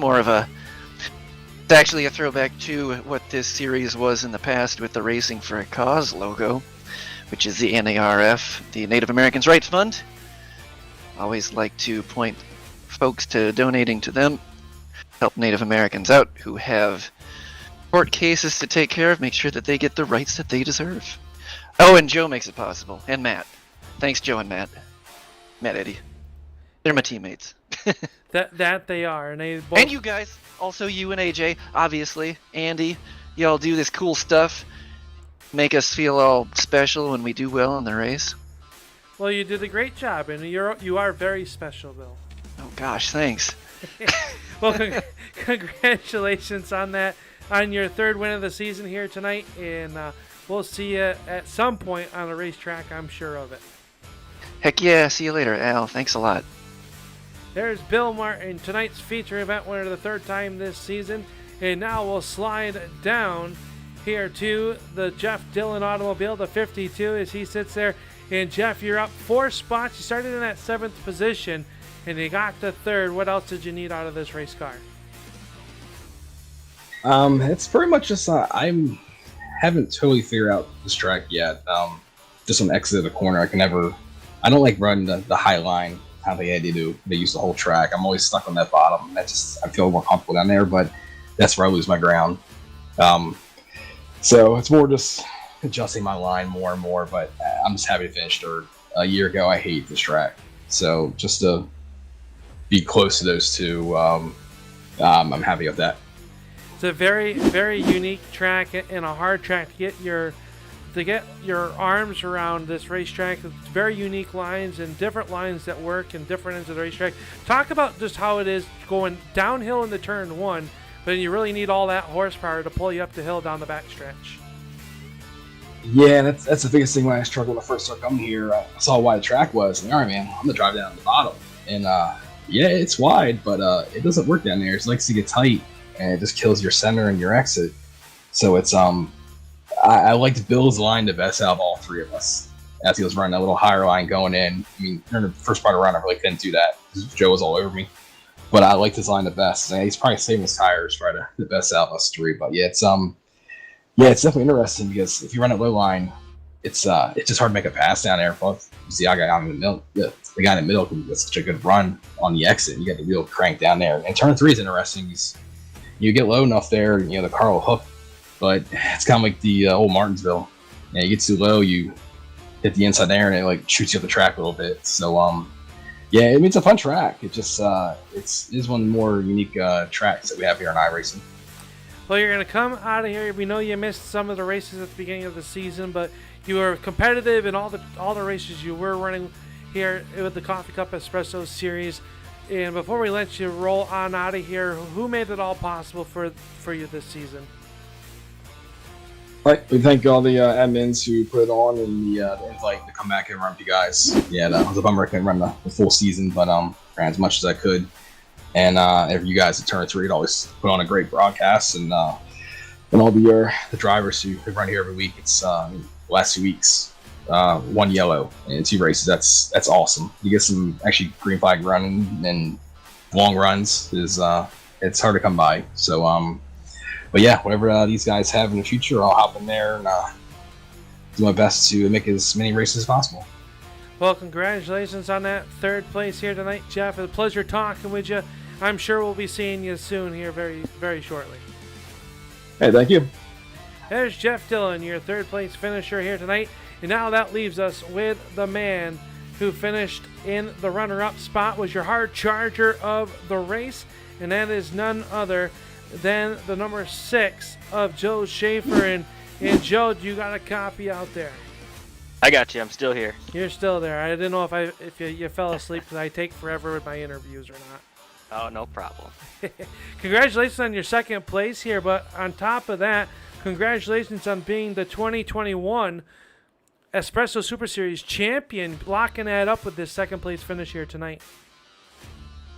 actually a throwback to what this series was in the past with the Racing for a Cause logo, which is the NARF, the Native Americans Rights Fund. Always like to point folks to donating to them, help Native Americans out who have court cases to take care of, make sure that they get the rights that they deserve. Oh, and Joe makes it possible, and Matt. Thanks, Joe and Matt. Matt, Eddy. They're my teammates.
that they are, and they both...
And you guys, also you and AJ, obviously, Andy, y'all do this cool stuff. Make us feel all special when we do well in the race.
Well, you did a great job, and you are very special, Bill.
Oh gosh, thanks.
Well, congratulations on that, on your third win of the season here tonight, and we'll see you at some point on the racetrack, I'm sure of it.
Heck yeah, see you later, Al. Thanks a lot.
There's Bill Martin, tonight's feature event winner the third time this season, and now we'll slide down here to the Jeff Dillon automobile, the 52, as he sits there. And Jeff, you're up 4 spots. You started in that 7th position, and you got to 3rd. What else did you need out of this race car?
It's pretty much just I haven't totally figured out this track yet. Just on the exit of the corner, I don't like running the high line how they had to do. They use the whole track. I'm always stuck on that bottom. I feel more comfortable down there, but that's where I lose my ground. So it's more just adjusting my line more and more, but I'm just happy to finish third. A year ago, I hated this track. So just to be close to those two, I'm happy with that.
It's a very, very unique track and a hard track to get your arms around this racetrack. It's very unique lines and different lines that work in different ends of the racetrack. Talk about just how it is going downhill into turn 1, but you really need all that horsepower to pull you up the hill down the backstretch.
Yeah, that's the biggest thing when I struggled when I first started coming here. I saw how wide the track was, and all right, man, I'm gonna drive down to the bottom. And yeah, it's wide, but it doesn't work down there. It likes to get tight, and it just kills your center and your exit. So it's I liked Bill's line the best out of all three of us. As he was running that little higher line going in. I mean, during the first part of the run, I really couldn't do that because Joe was all over me. But I liked his line the best. And he's probably saving his tires right the best out of us three. But yeah, it's definitely interesting because if you run a low line, it's just hard to make a pass down there. But the guy out in the middle, the guy in the middle can get such a good run on the exit. You get the wheel crank down there. And turn 3 is interesting. You get low enough there, the car will hook. But it's kind of like the old Martinsville. You get too low, you hit the inside there, and it like shoots you up the track a little bit. So it's a fun track. It just it is one of the more unique tracks that we have here in iRacing.
Well, you're going to come out of here. We know you missed some of the races at the beginning of the season, but you were competitive in all the races you were running here with the Coffee Cup Espresso Series. And before we let you roll on out of here, who made it all possible for you this season?
Right, we thank all the admins who put it on and the invite to come back and run with you guys. Yeah, it was a bummer I couldn't run the full season, but ran as much as I could. And for you guys at Turn 3, it always put on a great broadcast. And all the drivers who run here every week, it's the last 2 weeks, 1 yellow and 2 races. That's awesome. You get some actually green flag running and long runs is it's hard to come by. So but yeah, whatever these guys have in the future, I'll hop in there and do my best to make as many races as possible.
Well, congratulations on that 3rd place here tonight, Jeff. It's a pleasure talking with you. I'm sure we'll be seeing you soon here very, very shortly.
Hey, thank you.
There's Jeff Dillon, your 3rd place finisher here tonight. And now that leaves us with the man who finished in the runner-up spot, was your hard charger of the race, and that is none other than the number 6 of Joe Shaffer. And Joe, you got a copy out there?
I got you. I'm still here.
You're still there. I didn't know if you fell asleep because I take forever with my interviews or not.
Oh, no problem.
Congratulations on your 2nd place here, but on top of that, congratulations on being the 2021 Espresso Super Series champion, locking that up with this 2nd place finish here tonight.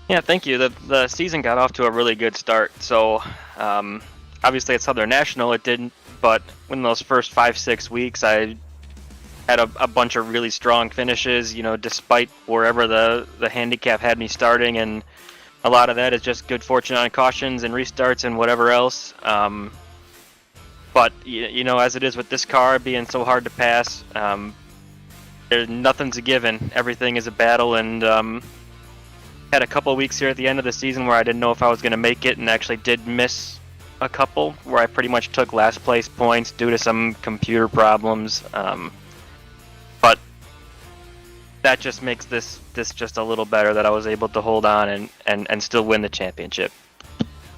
Yeah, thank you. The season got off to a really good start. So, obviously at Southern National it didn't, but in those first 5-6 weeks, I had a bunch of really strong finishes, despite wherever the handicap had me starting, and a lot of that is just good fortune on cautions and restarts and whatever else. But, as it is with this car being so hard to pass, there's nothing's a given. Everything is a battle, and had a couple of weeks here at the end of the season where I didn't know if I was going to make it, and actually did miss a couple where I pretty much took last place points due to some computer problems. But that just makes this just a little better that I was able to hold on and still win the championship.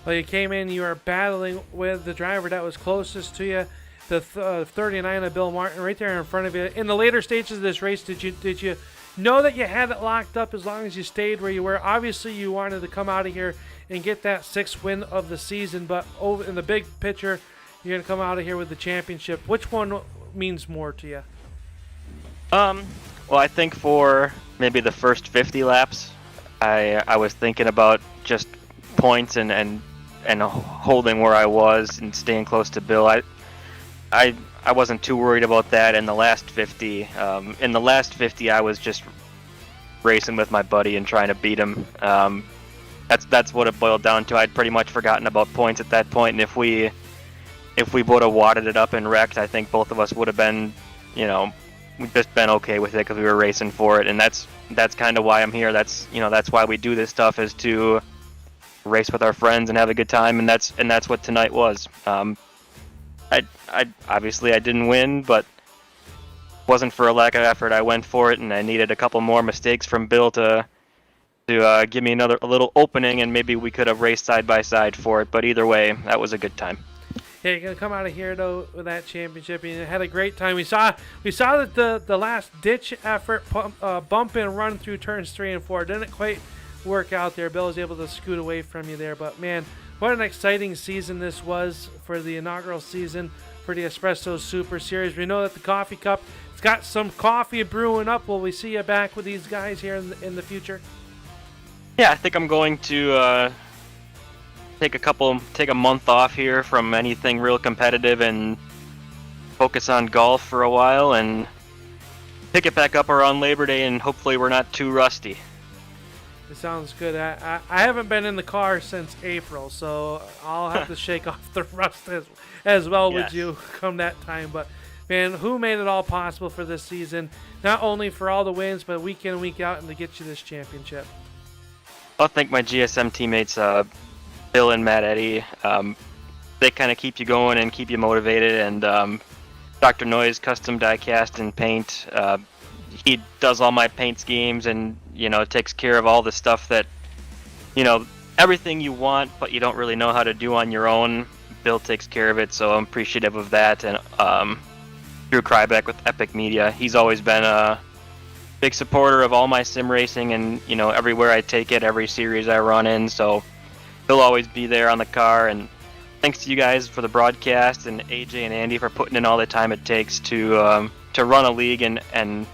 Well, you came in, you were battling with the driver that was closest to you, the 39 of Bill Martin right there in front of you. In the later stages of this race, did you know that you had it locked up as long as you stayed where you were? Obviously, you wanted to come out of here and get that 6th win of the season, but over in the big picture, you're going to come out of here with the championship. Which one means more to you?
Well, I think for maybe the first 50 laps, I was thinking about just points and holding where I was and staying close to Bill. I wasn't too worried about that in the last 50. In the last 50, I was just racing with my buddy and trying to beat him. That's what it boiled down to. I'd pretty much forgotten about points at that point, and if we would have wadded it up and wrecked, I think both of us would have been, we've just been okay with it because we were racing for it, and that's kind of why I'm here. That's why we do this stuff, is to race with our friends and have a good time, and that's what tonight was. I obviously I didn't win, but wasn't for a lack of effort. I went for it, and I needed a couple more mistakes from Bill to give me a little opening, and maybe we could have raced side by side for it. But either way, that was a good time.
Yeah, you're gonna come out of here though with that championship, and you had a great time. We saw that the last ditch effort bump and run through turns 3 and 4 didn't quite work out there. Bill was able to scoot away from you there, but man, what an exciting season this was for the inaugural season for the Espresso Super Series. We know that the Coffee Cup, it's got some coffee brewing up. Will we see you back with these guys here in the future?
Yeah, I think I'm going to
take a month off here from anything real competitive and focus on golf for a while and pick it back up around Labor Day, and hopefully we're not too rusty.
It sounds good. I haven't been in the car since April, so I'll have to shake off the rust as well with you come that time. But, man, who made it all possible for this season? Not only for all the wins, but week in and week out, and to get you this championship.
I'll thank my GSM teammates, Bill and Matt Eddy. They kind of keep you going and keep you motivated. And Dr. Noise, custom die cast and paint. He does all my paint schemes and, takes care of all the stuff that, everything you want, but you don't really know how to do on your own. Bill takes care of it, so I'm appreciative of that. And Drew Krybeck with Epic Media. He's always been a big supporter of all my sim racing and, everywhere I take it, every series I run in. So he'll always be there on the car. And thanks to you guys for the broadcast and AJ and Andy for putting in all the time it takes to run a league and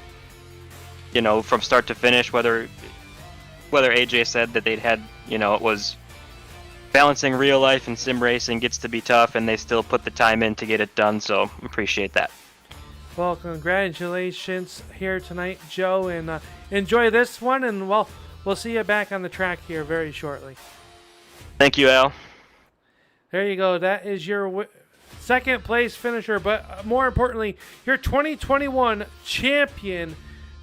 from start to finish, whether AJ said that they'd had, it was balancing real life and sim racing gets to be tough, and they still put the time in to get it done, so appreciate that.
Well, congratulations here tonight, Joe, and enjoy this one, and we'll see you back on the track here very shortly.
Thank you, Al.
There you go. That is your second place finisher, but more importantly, your 2021 champion,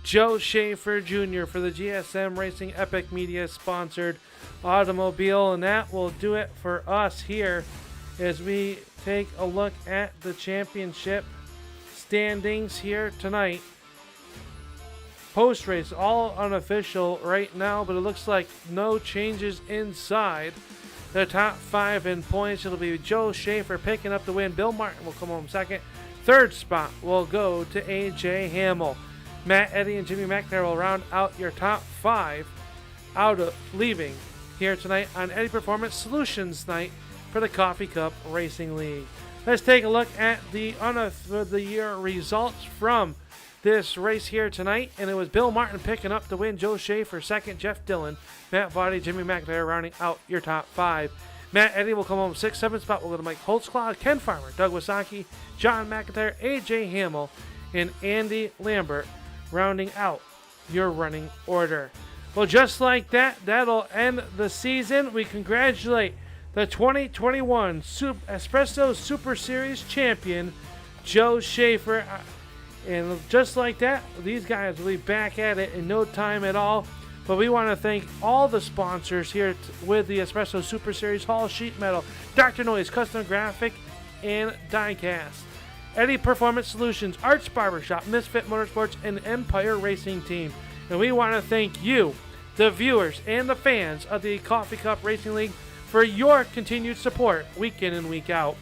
Joe Shaffer Jr. for the GSM Racing Epic Media sponsored automobile. And that will do it for us here as we take a look at the championship standings here tonight. Post race, all unofficial right now, but it looks like no changes inside the top 5 in points. It'll be Joe Shaffer picking up the win. Bill Martin will come home second. Third spot will go to AJ Hamill. Matt Eddy and Jimmy McNair will round out your top 5 leaving here tonight on Eddy Performance Solutions night for the Coffee Cup Racing League. Let's take a look at the year results from this race here tonight, and it was Bill Martin picking up the win, Joe Shaffer second, Jeff Dillon, Matt Vaughty, Jimmy McNair rounding out your top 5. Matt Eddy will come home 6th, 7th spot. We'll go to Mike Holtzclaw, Ken Farmer, Doug Wasaki, John McIntyre, AJ Hamill, and Andy Lambert rounding out your running order. Well, just like that, that'll end the season. We congratulate the 2021 Espresso Super Series champion, Joe Shaffer. And just like that, these guys will be back at it in no time at all. But we want to thank all the sponsors here with the Espresso Super Series: Hall Sheet Metal, Dr. Noise, Custom Graphic, and Diecast. Eddy Performance Solutions, Arts Barbershop, Misfit Motorsports, and Empire Racing Team. And we want to thank you, the viewers and the fans of the Coffee Cup Racing League, for your continued support week in and week out.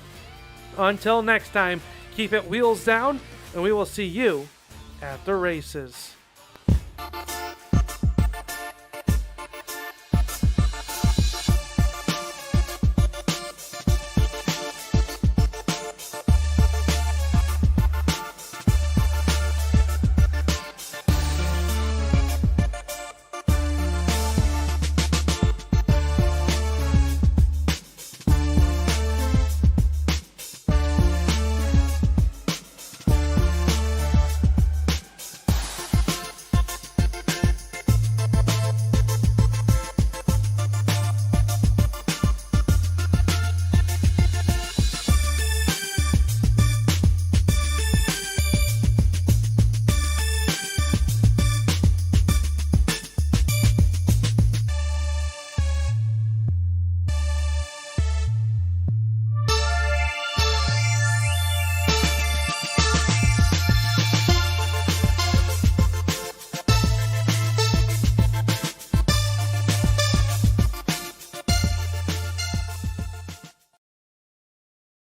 Until next time, keep it wheels down, and we will see you at the races.